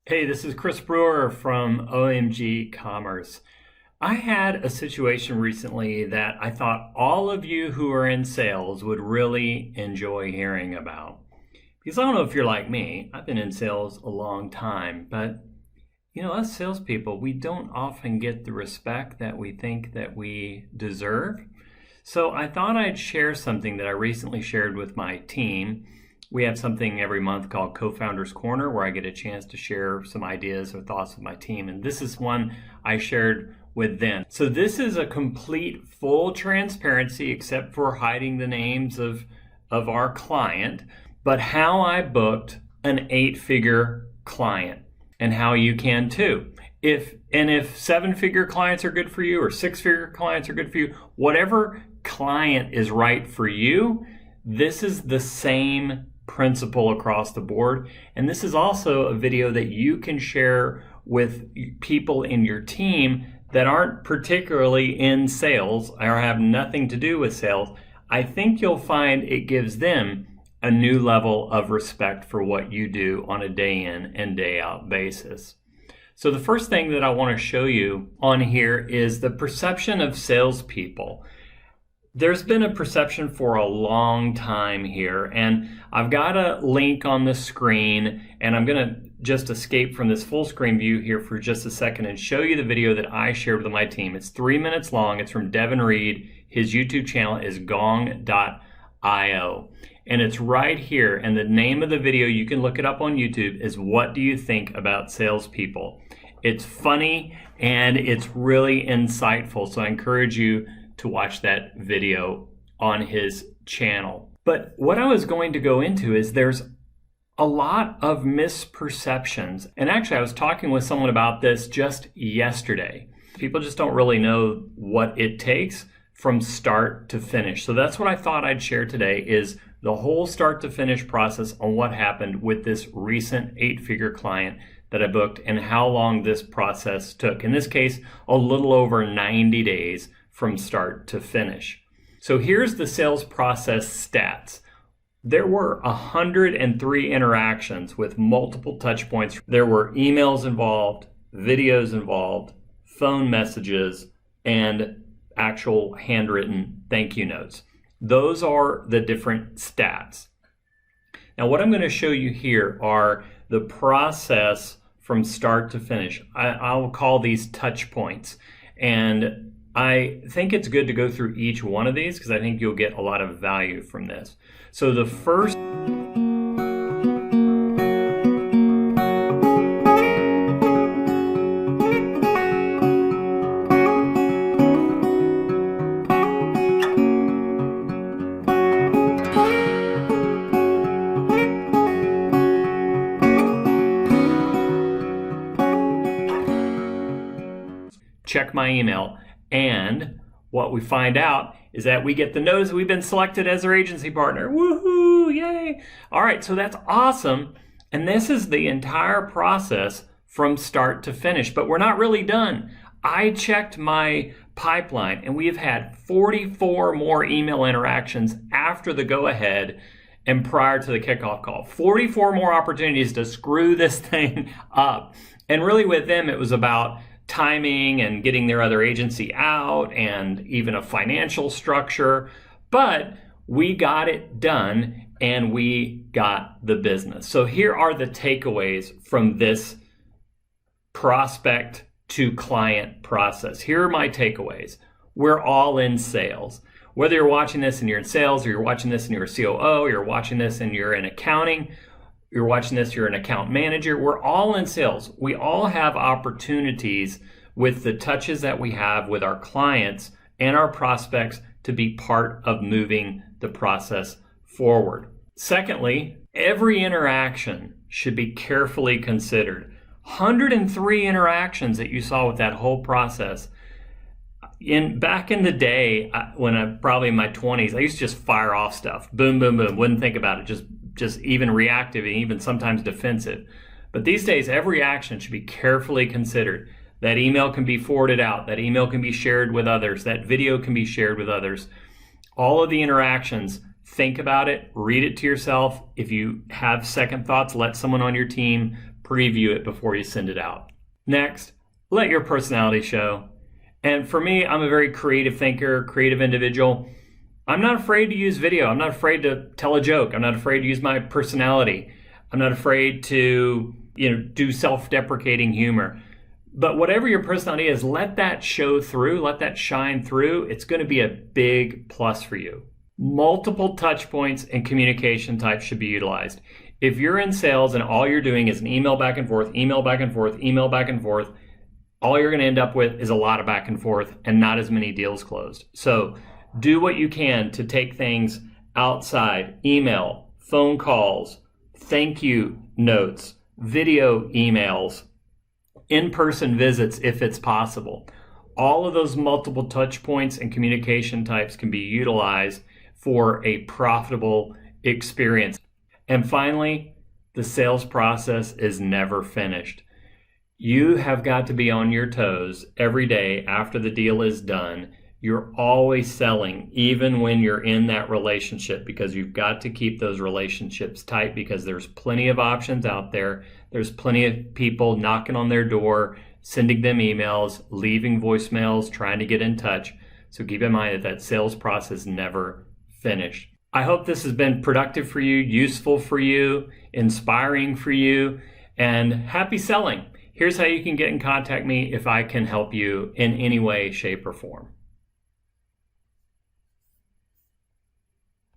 Hey, this is Chris Brewer from OMG Commerce. I had a situation recently that I thought all of you who are in sales would really enjoy hearing about. Because I don't know if you're like me, I've been in sales a long time, but us salespeople, we don't often get the respect that we think that we deserve. So I thought I'd share something that I recently shared with my team. We have something every month called Co-Founders Corner where I get a chance to share some ideas or thoughts with my team. And this is one I shared with them. So this is a complete full transparency except for hiding the names of our client, but how I booked an 8-figure client and how you can too. If 7-figure clients are good for you or 6-figure clients are good for you, whatever client is right for you, this is the same principle across the board. And this is also a video that you can share with people in your team that aren't particularly in sales or have nothing to do with sales. I think you'll find it gives them a new level of respect for what you do on a day in and day out basis. So the first thing that I want to show you on here is the perception of salespeople. There's been a perception for a long time here, and I've got a link on the screen, and I'm going to just escape from this full screen view here for just a second and show you the video that I shared with my team. It's 3 minutes long. It's from Devin Reed. His YouTube channel is gong.io, and it's right here. And the name of the video, you can look it up on YouTube, is What Do You Think About Salespeople? It's funny and it's really insightful, so I encourage you to watch that video on his channel. But what I was going to go into is there's a lot of misperceptions. And actually, I was talking with someone about this just yesterday. People just don't really know what it takes from start to finish. So that's what I thought I'd share today is the whole start to finish process on what happened with this recent 8-figure client that I booked and how long this process took. In this case, a little over 90 days from start to finish. So here's the sales process stats. There were 103 interactions with multiple touch points. There were emails involved, videos involved, phone messages, and actual handwritten thank you notes. Those are the different stats. Now what I'm going to show you here are the process from start to finish. I'll call these touch points. And I think it's good to go through each one of these because I think you'll get a lot of value from this. So the first check my email. And what we find out is that we get the notice that we've been selected as their agency partner. Woohoo, yay. All right, so that's awesome. And this is the entire process from start to finish, but we're not really done. I checked my pipeline and we have had 44 more email interactions after the go-ahead and prior to the kickoff call. 44 more opportunities to screw this thing up. And really with them, it was about timing and getting their other agency out and even a financial structure. But we got it done and we got the business. So here are the takeaways from this prospect to client process. Here are my takeaways. We're all in sales. Whether you're watching this and you're in sales, or you're watching this and you're a COO, or you're watching this and you're in accounting, you're watching this, you're an account manager, we're all in sales. We all have opportunities with the touches that we have with our clients and our prospects to be part of moving the process forward. Secondly, every interaction should be carefully considered. 103 interactions that you saw with that whole process. Back in the day, when I'm probably in my 20s, I used to just fire off stuff. Boom, boom, boom. Wouldn't think about it. Just even reactive and even sometimes defensive. But these days, every action should be carefully considered. That email can be forwarded out. That email can be shared with others. That video can be shared with others. All of the interactions, think about it, read it to yourself. If you have second thoughts, let someone on your team preview it before you send it out. Next, let your personality show. And for me, I'm a very creative thinker, creative individual. I'm not afraid to use video. I'm not afraid to tell a joke. I'm not afraid to use my personality. I'm not afraid to, do self-deprecating humor. But whatever your personality is, let that show through, let that shine through. It's going to be a big plus for you. Multiple touch points and communication types should be utilized. If you're in sales and all you're doing is an email back and forth, email back and forth, email back and forth, all you're going to end up with is a lot of back and forth and not as many deals closed. So do what you can to take things outside: email, phone calls, thank you notes, video emails, in-person visits if it's possible. All of those multiple touch points and communication types can be utilized for a profitable experience. And finally, the sales process is never finished. You have got to be on your toes every day after the deal is done. You're always selling, even when you're in that relationship, because you've got to keep those relationships tight, because there's plenty of options out there. There's plenty of people knocking on their door, sending them emails, leaving voicemails, trying to get in touch. So keep in mind that sales process never finished. I hope this has been productive for you, useful for you, inspiring for you, and happy selling. Here's how you can get in contact with me if I can help you in any way, shape, or form.